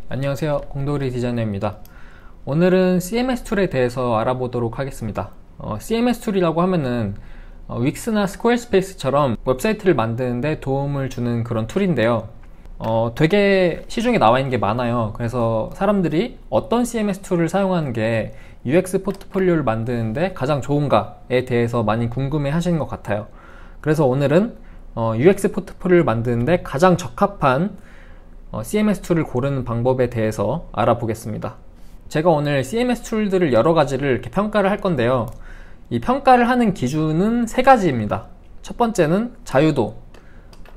안녕하세요, 공돌이 디자이너입니다. 오늘은 CMS 툴에 대해서 알아보도록 하겠습니다. CMS 툴이라고 하면은 윅스나 스퀘어스페이스처럼 웹사이트를 만드는데 도움을 주는 그런 툴인데요. 되게 시중에 나와 있는 게 많아요. 그래서 사람들이 어떤 CMS 툴을 사용하는 게 UX 포트폴리오를 만드는데 가장 좋은가에 대해서 많이 궁금해 하시는 것 같아요. 그래서 오늘은 UX 포트폴리오를 만드는데 가장 적합한 CMS 툴을 고르는 방법에 대해서 알아보겠습니다. 제가 오늘 CMS 툴들을 여러 가지를 이렇게 평가를 할 건데요. 이 평가를 하는 기준은 세 가지입니다. 첫 번째는 자유도,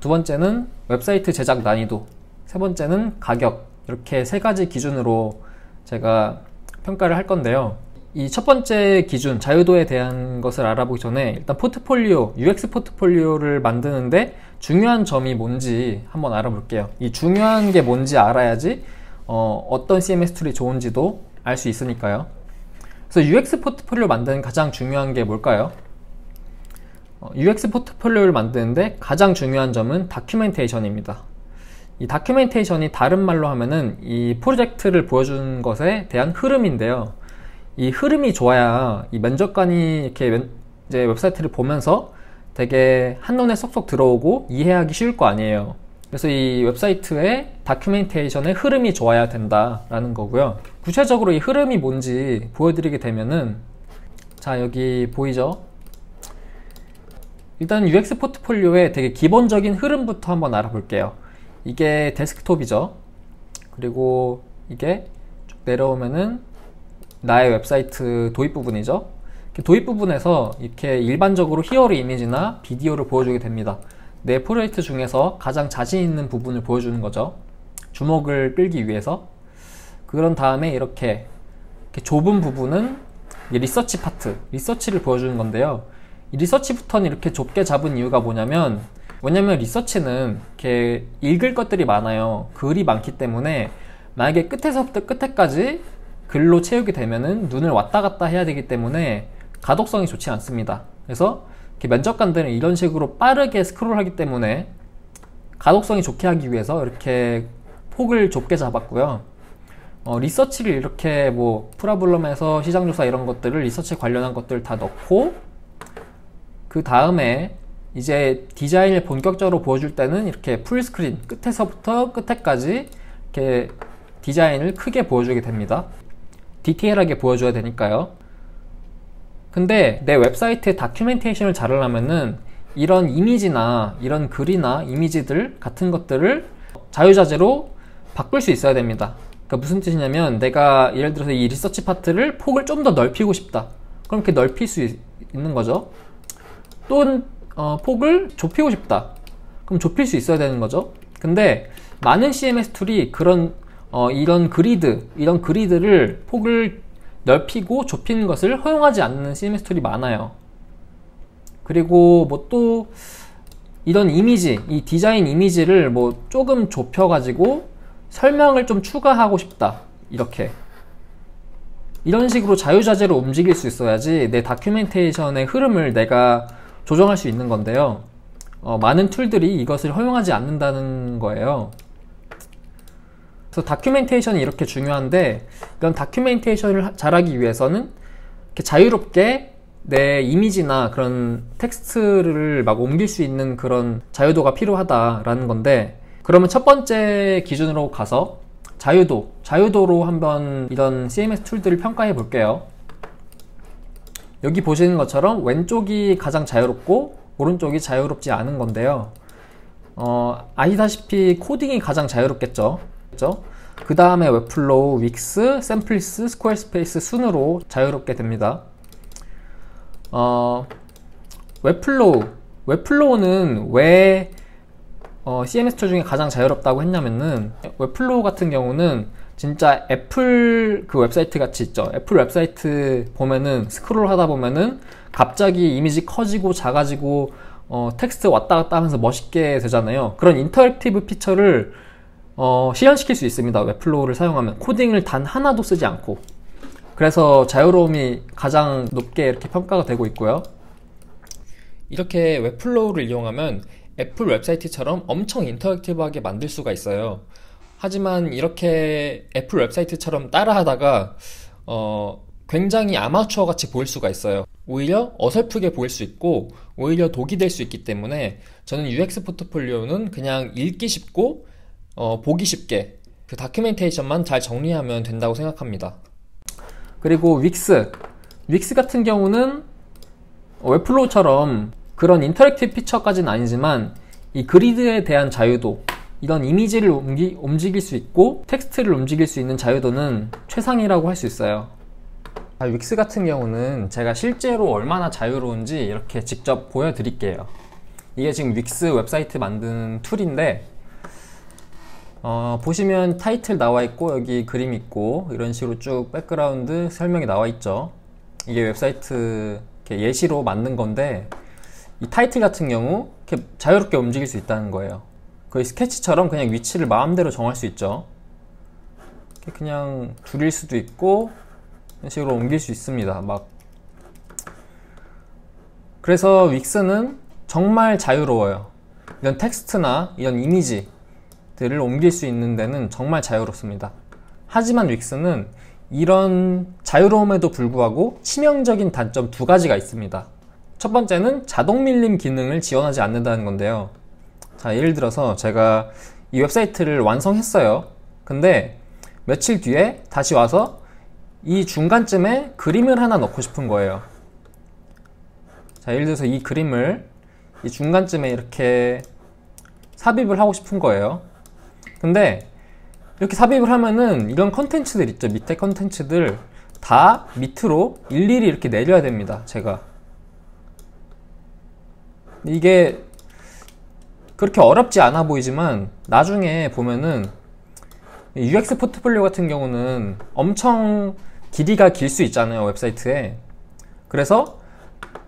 두 번째는 웹사이트 제작 난이도, 세 번째는 가격, 이렇게 세 가지 기준으로 제가 평가를 할 건데요. 이 첫 번째 기준, 자유도에 대한 것을 알아보기 전에 일단 포트폴리오, UX 포트폴리오를 만드는데 중요한 점이 뭔지 한번 알아볼게요. 이 중요한 게 뭔지 알아야지 어떤 CMS 툴이 좋은지도 알 수 있으니까요. 그래서 UX 포트폴리오 만드는 가장 중요한 게 뭘까요? UX 포트폴리오를 만드는데 가장 중요한 점은 다큐멘테이션입니다. 이 다큐멘테이션이 다른 말로 하면은 이 프로젝트를 보여주는 것에 대한 흐름인데요. 이 흐름이 좋아야 이 면접관이 이렇게 이제 웹사이트를 보면서 되게 한눈에 쏙쏙 들어오고 이해하기 쉬울 거 아니에요. 그래서 이 웹사이트의 다큐멘테이션의 흐름이 좋아야 된다라는 거고요. 구체적으로 이 흐름이 뭔지 보여드리게 되면은, 자, 여기 보이죠? 일단 UX 포트폴리오의 되게 기본적인 흐름부터 한번 알아볼게요. 이게 데스크톱이죠. 그리고 이게 쭉 내려오면은 나의 웹사이트 도입 부분이죠. 도입 부분에서 이렇게 일반적으로 히어로 이미지나 비디오를 보여주게 됩니다. 내 프로젝트 중에서 가장 자신 있는 부분을 보여주는 거죠. 주목을 끌기 위해서. 그런 다음에 이렇게 좁은 부분은 리서치 파트, 리서치를 보여주는 건데요. 이 리서치부터는 이렇게 좁게 잡은 이유가 뭐냐면, 왜냐면 리서치는 이렇게 읽을 것들이 많아요. 글이 많기 때문에 만약에 끝에서부터 끝에까지 글로 채우게 되면은 눈을 왔다 갔다 해야 되기 때문에 가독성이 좋지 않습니다. 그래서 이렇게 면접관들은 이런 식으로 빠르게 스크롤하기 때문에 가독성이 좋게 하기 위해서 이렇게 폭을 좁게 잡았고요. 리서치를 이렇게 뭐 프라블럼에서 시장조사 이런 것들을 리서치 관련한 것들 다 넣고, 그 다음에 이제 디자인을 본격적으로 보여줄 때는 이렇게 풀스크린 끝에서부터 끝에까지 이렇게 디자인을 크게 보여주게 됩니다. 디테일하게 보여줘야 되니까요. 근데 내 웹사이트의 다큐멘테이션을 잘 하려면은 이런 이미지나 이런 글이나 이미지들 같은 것들을 자유자재로 바꿀 수 있어야 됩니다. 그러니까 무슨 뜻이냐면, 내가 예를 들어서 이 리서치 파트를 폭을 좀 더 넓히고 싶다. 그럼 이렇게 넓힐 수 있는 거죠. 또 폭을 좁히고 싶다. 그럼 좁힐 수 있어야 되는 거죠. 근데 많은 CMS 툴이 이런 그리드를 폭을 넓히고 좁히는 것을 허용하지 않는 CMS 툴이 많아요. 그리고 뭐 또 이런 이미지, 이 디자인 이미지를 뭐 조금 좁혀가지고 설명을 좀 추가하고 싶다. 이런 식으로 자유자재로 움직일 수 있어야지 내 다큐멘테이션의 흐름을 내가 조정할 수 있는 건데요. 많은 툴들이 이것을 허용하지 않는다는 거예요. 그래서 다큐멘테이션이 이렇게 중요한데, 이런 다큐멘테이션을 잘하기 위해서는 이렇게 자유롭게 내 이미지나 그런 텍스트를 막 옮길 수 있는 그런 자유도가 필요하다라는 건데, 그러면 첫 번째 기준으로 가서 자유도로 한번 이런 CMS 툴들을 평가해 볼게요. 여기 보시는 것처럼 왼쪽이 가장 자유롭고 오른쪽이 자유롭지 않은 건데요. 아시다시피 코딩이 가장 자유롭겠죠. 그 다음에 웹플로우, 윅스, 샘플리스, 스퀘어스페이스 순으로 자유롭게 됩니다. 웹플로우는 왜 CMS 툴 중에 가장 자유롭다고 했냐면은, 웹플로우 같은 경우는 진짜 애플 그 웹사이트 같이 있죠. 애플 웹사이트 보면은 스크롤 하다 보면은 갑자기 이미지 커지고 작아지고 텍스트 왔다 갔다 하면서 멋있게 되잖아요. 그런 인터랙티브 피처를 실현시킬 수 있습니다. 웹플로우를 사용하면. 코딩을 단 하나도 쓰지 않고. 그래서 자유로움이 가장 높게 이렇게 평가가 되고 있고요. 이렇게 웹플로우를 이용하면 애플 웹사이트처럼 엄청 인터랙티브하게 만들 수가 있어요. 하지만 이렇게 애플 웹사이트처럼 따라하다가 굉장히 아마추어 같이 보일 수가 있어요. 오히려 어설프게 보일 수 있고 오히려 독이 될 수 있기 때문에 저는 UX 포트폴리오는 그냥 읽기 쉽고 보기 쉽게 그 다큐멘테이션만 잘 정리하면 된다고 생각합니다. 그리고 윅스 같은 경우는 웹플로우처럼 그런 인터랙티브 피처까지는 아니지만 이 그리드에 대한 자유도, 이런 이미지를 움직일 수 있고 텍스트를 움직일 수 있는 자유도는 최상이라고 할 수 있어요. 윅스 같은 경우는 제가 실제로 얼마나 자유로운지 이렇게 직접 보여드릴게요. 이게 지금 윅스 웹사이트 만드는 툴인데 보시면 타이틀 나와 있고 여기 그림 있고 이런 식으로 쭉 백그라운드 설명이 나와 있죠. 이게 웹사이트 이렇게 예시로 만든 건데 이 타이틀 같은 경우 이렇게 자유롭게 움직일 수 있다는 거예요. 거의 스케치처럼 그냥 위치를 마음대로 정할 수 있죠. 이렇게 그냥 줄일 수도 있고 이런 식으로 옮길 수 있습니다. 그래서 윅스는 정말 자유로워요. 이런 텍스트나 이런 이미지들을 옮길 수 있는 데는 정말 자유롭습니다. 하지만 윅스는 이런 자유로움에도 불구하고 치명적인 단점 두 가지가 있습니다. 첫 번째는 자동 밀림 기능을 지원하지 않는다는 건데요. 자, 예를 들어서 제가 이 웹사이트를 완성했어요. 근데 며칠 뒤에 다시 와서 이 중간쯤에 그림을 하나 넣고 싶은 거예요. 자, 예를 들어서 이 그림을 이 중간쯤에 이렇게 삽입을 하고 싶은 거예요. 근데 이렇게 삽입을 하면은 이런 컨텐츠들 있죠. 밑에 컨텐츠들 다 밑으로 일일이 이렇게 내려야 됩니다. 제가 이게 그렇게 어렵지 않아 보이지만 나중에 보면은 UX 포트폴리오 같은 경우는 엄청 길이가 길 수 있잖아요, 웹사이트에. 그래서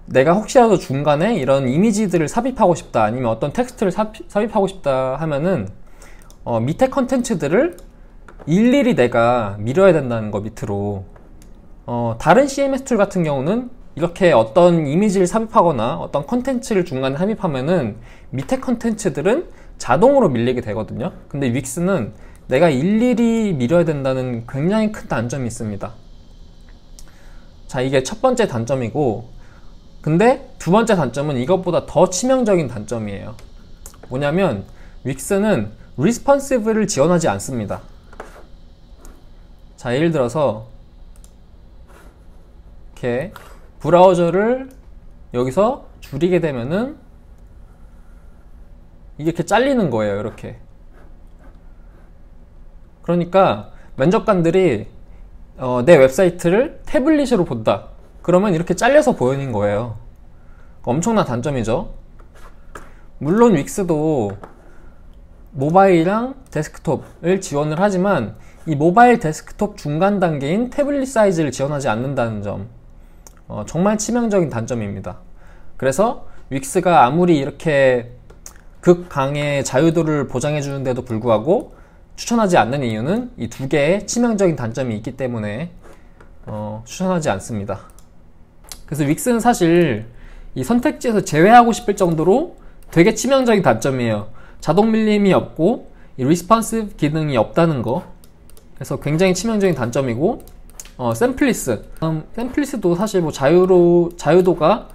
내가 혹시라도 중간에 이런 이미지들을 삽입하고 싶다, 아니면 어떤 텍스트를 삽입하고 싶다 하면은 밑에 컨텐츠들을 일일이 내가 밀어야 된다는 거, 밑으로. 다른 CMS 툴 같은 경우는 이렇게 어떤 이미지를 삽입하거나 어떤 컨텐츠를 중간에 삽입하면은 밑에 컨텐츠들은 자동으로 밀리게 되거든요. 근데 윅스는 내가 일일이 밀어야 된다는 굉장히 큰 단점이 있습니다. 자, 이게 첫 번째 단점이고, 근데 두 번째 단점은 이것보다 더 치명적인 단점이에요. 뭐냐면 윅스는 responsive를 지원하지 않습니다. 자, 예를 들어서 이렇게 브라우저를 여기서 줄이게 되면은 이게 이렇게 잘리는 거예요. 이렇게. 그러니까 면접관들이 내 웹사이트를 태블릿으로 본다. 그러면 이렇게 잘려서 보이는 거예요. 엄청난 단점이죠. 물론 윅스도 모바일이랑 데스크톱을 지원을 하지만 이 모바일 데스크톱 중간 단계인 태블릿 사이즈를 지원하지 않는다는 점, 정말 치명적인 단점입니다. 그래서 윅스가 아무리 이렇게 극강의 자유도를 보장해 주는데도 불구하고 추천하지 않는 이유는 이 두 개의 치명적인 단점이 있기 때문에 추천하지 않습니다. 그래서 윅스는 사실 이 선택지에서 제외하고 싶을 정도로 되게 치명적인 단점이에요. 자동 밀림이 없고 이 리스폰시브 기능이 없다는 거. 그래서 굉장히 치명적인 단점이고, 샘플리스도 사실 뭐 자유도가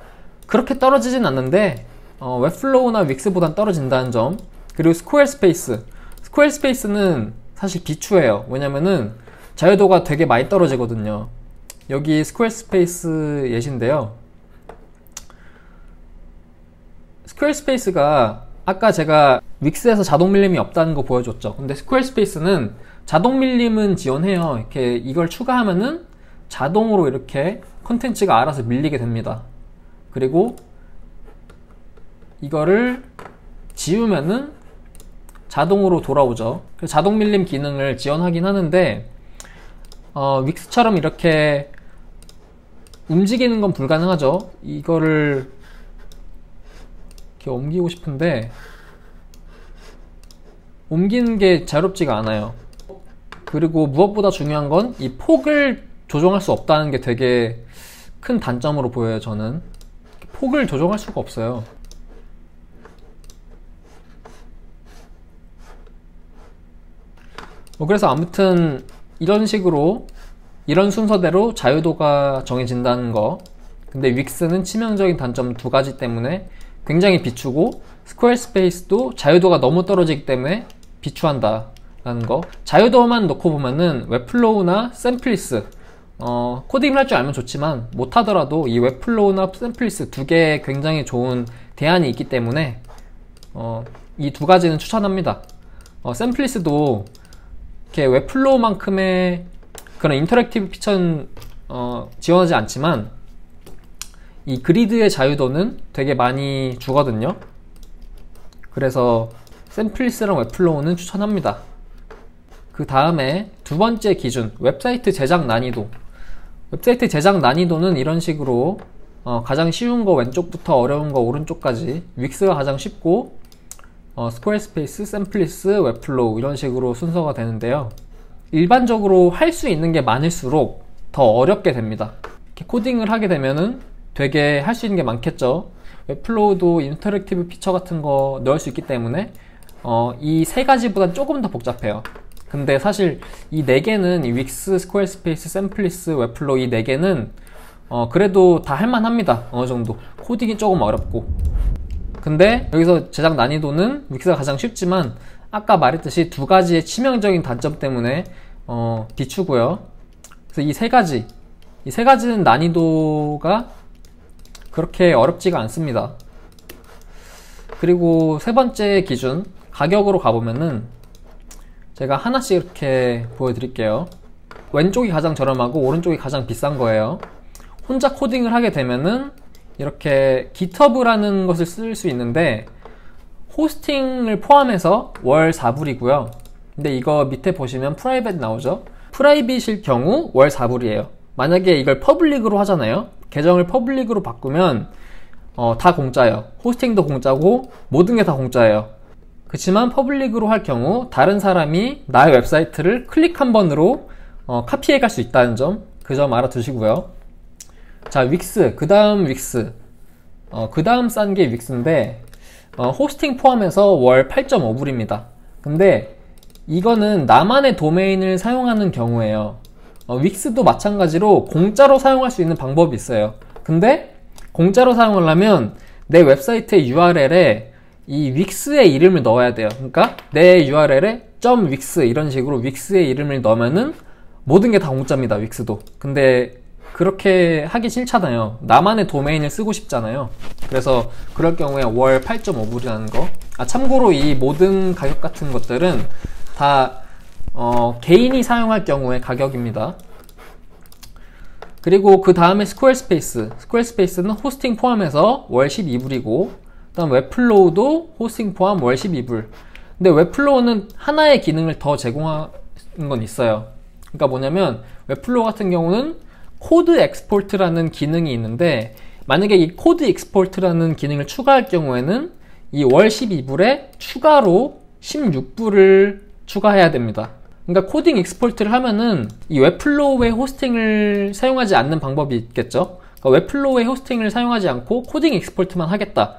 그렇게 떨어지진 않는데 웹플로우나 윅스보단 떨어진다는 점. 그리고 스퀘어스페이스는 사실 비추해요. 왜냐면은 자유도가 되게 많이 떨어지거든요. 여기 스퀘어스페이스 예시인데요. 스퀘어스페이스가 아까 제가 윅스에서 자동 밀림이 없다는 거 보여줬죠. 근데 스퀘어스페이스는 자동 밀림은 지원해요. 이렇게 이걸 추가하면은 자동으로 이렇게 컨텐츠가 알아서 밀리게 됩니다. 그리고 이거를 지우면은 자동으로 돌아오죠. 그래서 자동 밀림 기능을 지원하긴 하는데 윅스처럼 이렇게 움직이는 건 불가능하죠. 이거를 이렇게 옮기고 싶은데 옮기는 게 자유롭지가 않아요. 그리고 무엇보다 중요한 건 이 폭을 조정할 수 없다는 게 되게 큰 단점으로 보여요. 저는 폭을 조정할 수가 없어요. 그래서 아무튼 이런 식으로 이런 순서대로 자유도가 정해진다는 거. 근데 윅스는 치명적인 단점 두 가지 때문에 굉장히 비추고, 스퀘어스페이스도 자유도가 너무 떨어지기 때문에 비추한다 라는 거. 자유도만 놓고 보면은 웹플로우나 샘플리스, 코딩을 할 줄 알면 좋지만 못하더라도 이 웹플로우나 샘플리스 두 개의 굉장히 좋은 대안이 있기 때문에 이 두 가지는 추천합니다. 샘플리스도 이렇게 웹플로우만큼의 그런 인터랙티브 피처는 지원하지 않지만 이 그리드의 자유도는 되게 많이 주거든요. 그래서 샘플리스랑 웹플로우는 추천합니다. 그 다음에 두 번째 기준, 웹사이트 제작 난이도. 웹사이트 제작 난이도는 이런 식으로 가장 쉬운 거 왼쪽부터 어려운 거 오른쪽까지, 윅스가 가장 쉽고 스퀘어스페이스, 샘플리스, 웹플로우 이런 식으로 순서가 되는데요. 일반적으로 할 수 있는 게 많을수록 더 어렵게 됩니다. 이렇게 코딩을 하게 되면은 되게 할 수 있는 게 많겠죠. 웹플로우도 인터랙티브 피처 같은 거 넣을 수 있기 때문에 이 세 가지보다 조금 더 복잡해요. 근데 사실 이 네 개는, 이 윅스, 스퀘어스페이스, 샘플리스, 웹플로우 이 네 개는 그래도 다 할만합니다. 어느 정도. 코딩이 조금 어렵고. 근데 여기서 제작 난이도는 윅스가 가장 쉽지만 아까 말했듯이 두 가지의 치명적인 단점 때문에 비추고요. 그래서 이 세 가지는 난이도가 그렇게 어렵지가 않습니다. 그리고 세 번째 기준, 가격으로 가보면은 제가 하나씩 이렇게 보여드릴게요. 왼쪽이 가장 저렴하고 오른쪽이 가장 비싼 거예요. 혼자 코딩을 하게 되면은 이렇게 GitHub라는 것을 쓸 수 있는데 호스팅을 포함해서 월 4불이고요. 근데 이거 밑에 보시면 프라이빗 나오죠? 프라이빗일 경우 월 4불이에요. 만약에 이걸 퍼블릭으로 하잖아요. 계정을 퍼블릭으로 바꾸면 다 공짜예요. 호스팅도 공짜고 모든 게 다 공짜예요. 그렇지만 퍼블릭으로 할 경우 다른 사람이 나의 웹사이트를 클릭 한 번으로 카피해 갈 수 있다는 점, 그 점 알아두시고요. 자, 윅스, 그 다음 윅스, 그 다음 싼 게 윅스인데 호스팅 포함해서 월 8.5불입니다. 근데 이거는 나만의 도메인을 사용하는 경우에요. 윅스도 마찬가지로 공짜로 사용할 수 있는 방법이 있어요. 근데 공짜로 사용하려면 내 웹사이트의 URL에 이 윅스의 이름을 넣어야 돼요. 그러니까 내 URL에 .wix 이런 식으로 윅스의 이름을 넣으면은 모든 게 다 공짜입니다. 윅스도. 근데 그렇게 하기 싫잖아요. 나만의 도메인을 쓰고 싶잖아요. 그래서 그럴 경우에 월 8.5불이라는 거. 참고로 이 모든 가격 같은 것들은 다 개인이 사용할 경우의 가격입니다. 그리고 그 다음에 스퀘어스페이스는 호스팅 포함해서 월 12불이고, 그 다음 웹플로우도 호스팅 포함 월 12불. 근데 웹플로우는 하나의 기능을 더 제공하는 건 있어요. 그러니까 뭐냐면 웹플로우 같은 경우는 코드 엑스포트라는 기능이 있는데, 만약에 이 코드 엑스포트라는 기능을 추가할 경우에는 이 월 12불에 추가로 16불을 추가해야 됩니다. 그러니까 코딩 엑스포트를 하면은 이 웹플로우의 호스팅을 사용하지 않는 방법이 있겠죠. 그러니까 웹플로우의 호스팅을 사용하지 않고 코딩 엑스포트만 하겠다.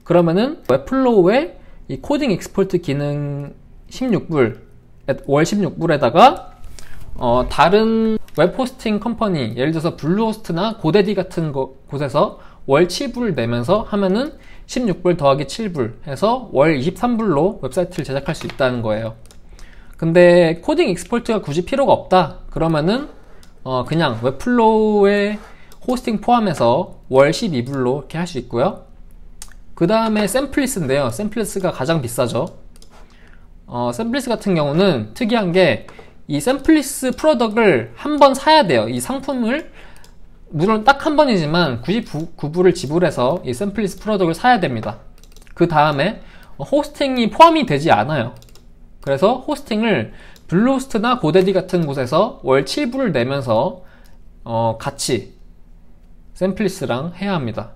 그러면은 웹플로우의 이 코딩 엑스포트 기능 16불, 월 16불에다가 다른 웹 호스팅 컴퍼니, 예를 들어서 블루호스트나 고데디 같은 곳에서 월 7불 내면서 하면은 16불 더하기 7불 해서 월 23불로 웹사이트를 제작할 수 있다는 거예요. 근데 코딩 익스포트가 굳이 필요가 없다 그러면은 그냥 웹플로우의 호스팅 포함해서 월 12불로 이렇게 할 수 있고요. 그 다음에 샘플리스인데요. 샘플리스가 가장 비싸죠. 샘플리스 같은 경우는 특이한 게 이 샘플리스 프로덕을 한 번 사야 돼요. 이 상품을 물론 딱 한 번이지만 99불을 지불해서 이 샘플리스 프로덕을 사야 됩니다. 그 다음에 호스팅이 포함이 되지 않아요. 그래서 호스팅을 블루호스트나 고데디 같은 곳에서 월 7불을 내면서 같이 샘플리스랑 해야 합니다.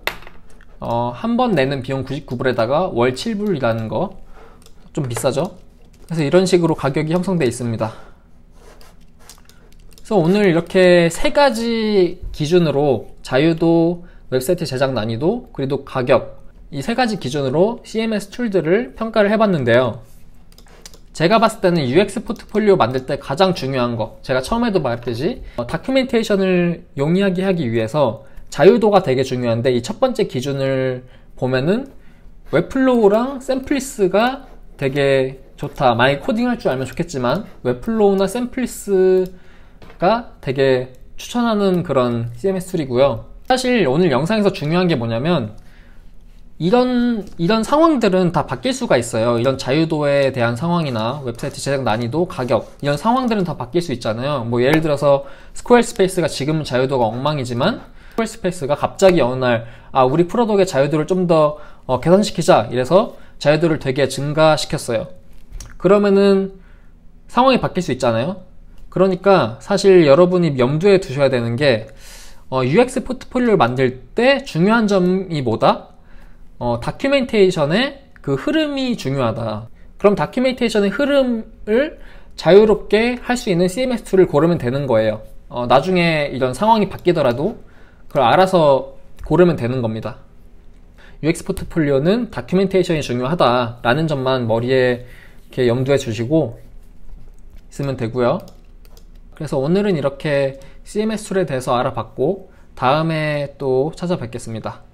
한 번 내는 비용 99불에다가 월 7불이라는 거 좀 비싸죠? 그래서 이런 식으로 가격이 형성되어 있습니다. 그래서 오늘 이렇게 세 가지 기준으로 자유도, 웹사이트 제작 난이도, 그리고 가격, 이 세 가지 기준으로 CMS 툴들을 평가를 해봤는데요. 제가 봤을 때는 UX 포트폴리오 만들 때 가장 중요한 거, 제가 처음에도 말했듯이 다큐멘테이션을 용이하게 하기 위해서 자유도가 되게 중요한데, 이 첫 번째 기준을 보면은 웹플로우랑 샘플리스가 되게 좋다. 만약에 코딩할 줄 알면 좋겠지만 웹플로우나 샘플리스가 되게 추천하는 그런 CMS 툴이고요. 사실 오늘 영상에서 중요한 게 뭐냐면, 이런 상황들은 다 바뀔 수가 있어요. 이런 자유도에 대한 상황이나 웹사이트 제작 난이도, 가격, 이런 상황들은 다 바뀔 수 있잖아요. 뭐 예를 들어서 스퀘어스페이스가 지금은 자유도가 엉망이지만 스퀘어스페이스가 갑자기 어느 날 우리 프로덕의 자유도를 좀 더 개선시키자 이래서 자유도를 되게 증가시켰어요. 그러면은 상황이 바뀔 수 있잖아요. 그러니까 사실 여러분이 염두에 두셔야 되는 게 UX 포트폴리오를 만들 때 중요한 점이 뭐다? 다큐멘테이션의 그 흐름이 중요하다. 그럼 다큐멘테이션의 흐름을 자유롭게 할 수 있는 CMS 툴을 고르면 되는 거예요. 나중에 이런 상황이 바뀌더라도 그걸 알아서 고르면 되는 겁니다. UX 포트폴리오는 다큐멘테이션이 중요하다라는 점만 머리에 이렇게 염두에 주시고 있으면 되고요. 그래서 오늘은 이렇게 CMS 툴에 대해서 알아봤고, 다음에 또 찾아뵙겠습니다.